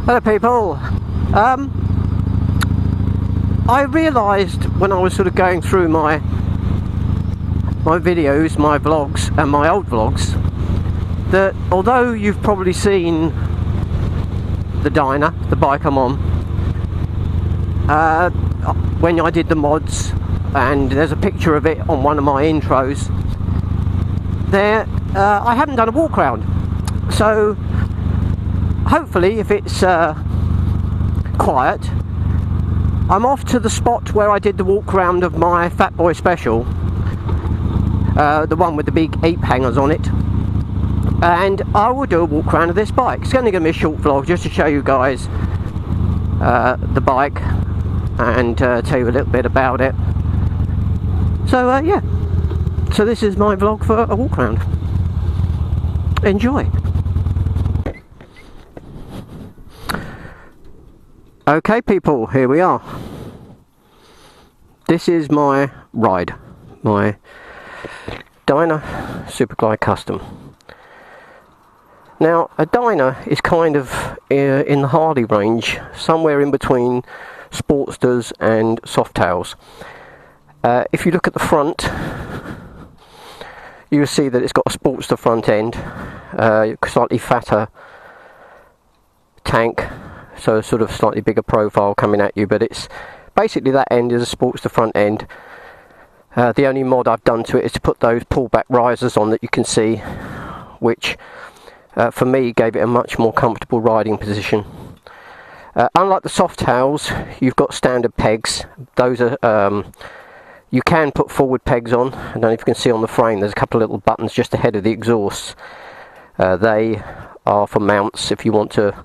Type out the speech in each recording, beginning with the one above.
Hello people. I realised when I was sort of going through my videos, my vlogs and my old vlogs, that although you've probably seen the Dyna, the bike I'm on, when I did the mods, and there's a picture of it on one of my intros there, I haven't done a walk around. So hopefully, if it's quiet, I'm off to the spot where I did the walk around of my Fat Boy Special, the one with the big ape hangers on it, and I will do a walk around of this bike. It's only going to be a short vlog just to show you guys the bike and tell you a little bit about it. So yeah, so this is my vlog for a walk around. Enjoy. Okay people, here we are. This is my ride, my Dyna Superglide Custom. Now a Dyna is kind of in the Harley range, somewhere in between Sportsters and Softails. If you look at the front, you'll see that it's got a Sportster front end, slightly fatter tank, so a sort of slightly bigger profile coming at you, but it's basically that end is a Sportster front end. The only mod I've done to it is to put those pullback risers on that you can see, which for me gave it a much more comfortable riding position. Unlike the Softails, you've got standard pegs. Those are you can put forward pegs on. I don't know if you can see on the frame, there's a couple of little buttons just ahead of the exhaust. They are for mounts if you want to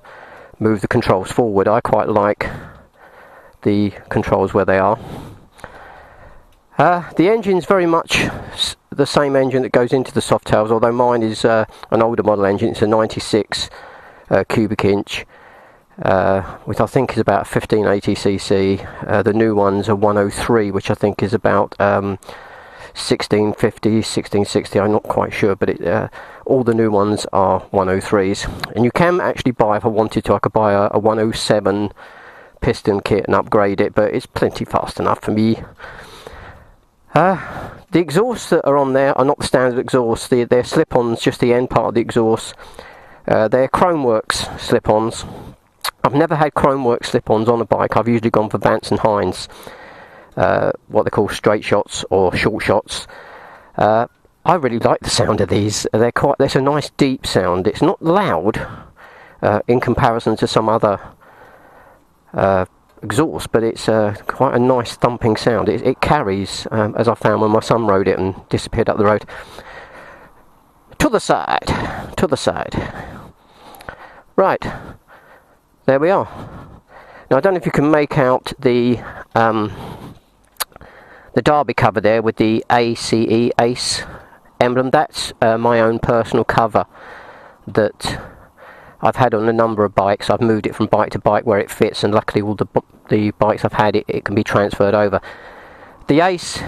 move the controls forward. I quite like the controls where they are. The engine's very much the same engine that goes into the Softails, although mine is an older model engine. It's a 96 cubic inch, which I think is about 1580cc. The new ones are 103, which I think is about 1650, 1660, I'm not quite sure, but all the new ones are 103s. And you can actually buy, if I wanted to, I could buy a 107 piston kit and upgrade it, but it's plenty fast enough for me. The exhausts that are on there are not the standard exhausts. They're slip-ons, just the end part of the exhaust. They're Chromeworks slip-ons. I've never had Chromeworks slip-ons on a bike. I've usually gone for Vance and Hines, what they call straight shots or short shots. I really like the sound of these. There's a nice deep sound. It's not loud in comparison to some other exhaust, but it's quite a nice thumping sound. It carries, as I found when my son rode it and disappeared up the road. To the side, to the side. Right, there we are. Now I don't know if you can make out the derby cover there with the ACE emblem. That's my own personal cover that I've had on a number of bikes. I've moved it from bike to bike where it fits, and luckily all the bikes I've had it can be transferred over. The ACE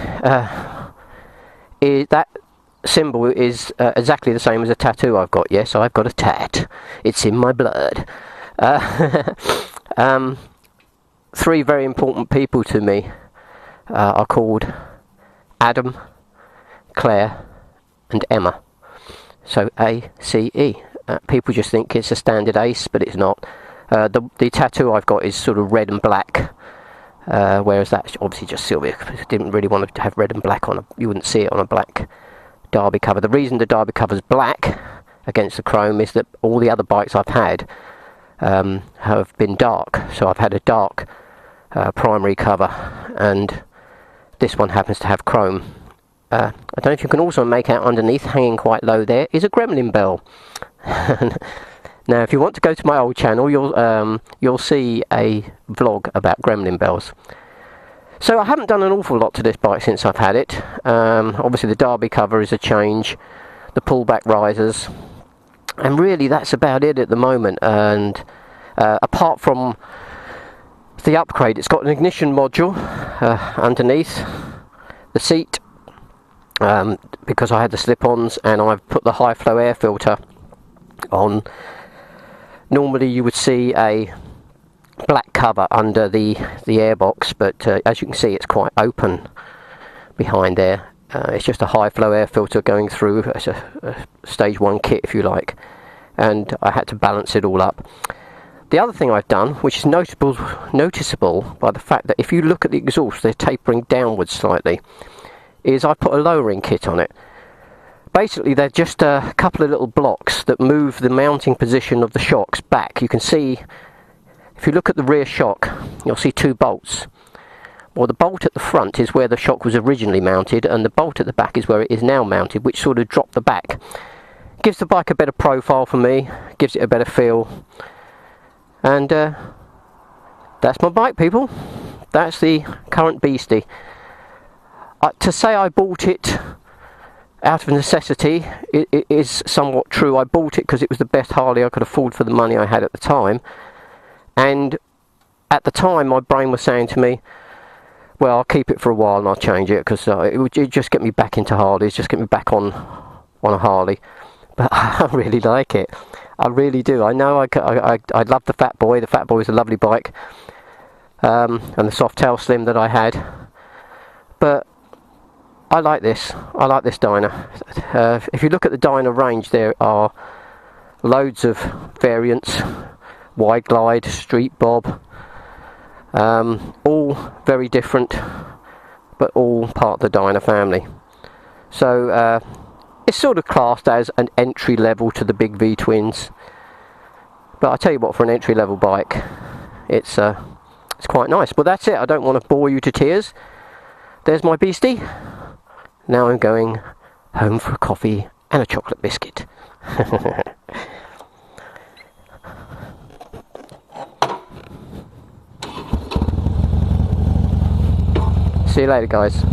is that symbol is exactly the same as a tattoo I've got. Yes, I've got a tat. It's in my blood. Three very important people to me are called Adam, Claire and Emma. So ACE. People just think it's a standard ACE, but it's not. The tattoo I've got is sort of red and black, whereas that's obviously just silver. Didn't really want to have red and black on you wouldn't see it on a black derby cover. The reason the derby cover's black against the chrome is that all the other bikes I've had have been dark. So I've had a dark primary cover, and this one happens to have chrome. I don't know if you can also make out underneath, hanging quite low there, is a gremlin bell. Now if you want to go to my old channel, you'll see a vlog about gremlin bells. So I haven't done an awful lot to this bike since I've had it. Obviously the derby cover is a change, the pullback risers, and really that's about it at the moment. And apart from the upgrade, it's got an ignition module underneath the seat, because I had the slip-ons, and I've put the high flow air filter on. Normally you would see a black cover under the airbox, but as you can see, it's quite open behind there. It's just a high flow air filter going through. It's a stage 1 kit, if you like, and I had to balance it all up. The other thing I've done, which is noticeable by the fact that if you look at the exhaust, they're tapering downwards slightly, is I put a lowering kit on it. Basically, they're just a couple of little blocks that move the mounting position of the shocks back. You can see, if you look at the rear shock, you'll see 2 bolts. Well, the bolt at the front is where the shock was originally mounted, and the bolt at the back is where it is now mounted, which sort of dropped the back. Gives the bike a better profile for me, gives it a better feel. And that's my bike, people. That's the current beastie. To say I bought it out of necessity, it is somewhat true. I bought it because it was the best Harley I could afford for the money I had at the time. And at the time, my brain was saying to me, well, I'll keep it for a while and I'll change it, because it would just get me back into Harleys, just get me back on a Harley. But I really like it. I really do. I know I love the Fat Boy. The Fat Boy is a lovely bike. And the Softail Slim that I had. But I like this. I like this Dyna. If you look at the Dyna range, there are loads of variants. Wide glide, street bob. All very different, but all part of the Dyna family. So it's sort of classed as an entry level to the big V twins. But I tell you what, for an entry level bike, it's quite nice. But that's it. I don't want to bore you to tears. There's my beastie. Now I'm going home for a coffee and a chocolate biscuit. See you later, guys.